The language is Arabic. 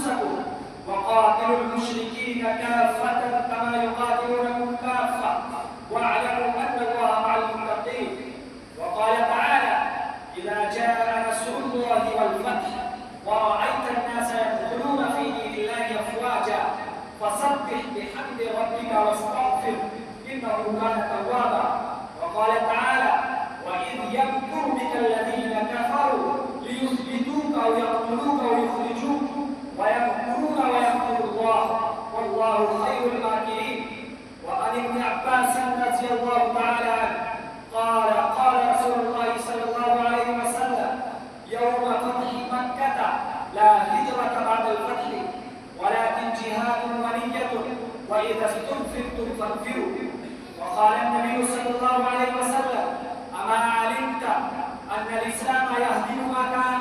أنفسكم وقاتلوا المشركين كافة كما يقاتلونكم كافة واعلموا أن الله مع المتقين. وقال تعالى: إذا جاء نصر الله والفتح ورأيت الناس يدخلون في دين الله أفواجا فسبح بحمد ربك واستغفر إنه كان توابا. وقال تعالى: وإذ يمكر بك الذين كفروا ليثبتوك أو يقتلوك أو يخرجوك ويمكرون ويمكر الله والله خير الماكرين. وعن ابن عباس رضي الله تعالى عنه قال: قال رسول الله صلى الله عليه وسلم: يوم فتح مكة لا هجرة بعد الفتح ولكن جهاد ونية وإذا استنفرتم فانفروا. وقال النبي صلى الله عليه وسلم: أما علمت أن الإسلام يهدم ما كان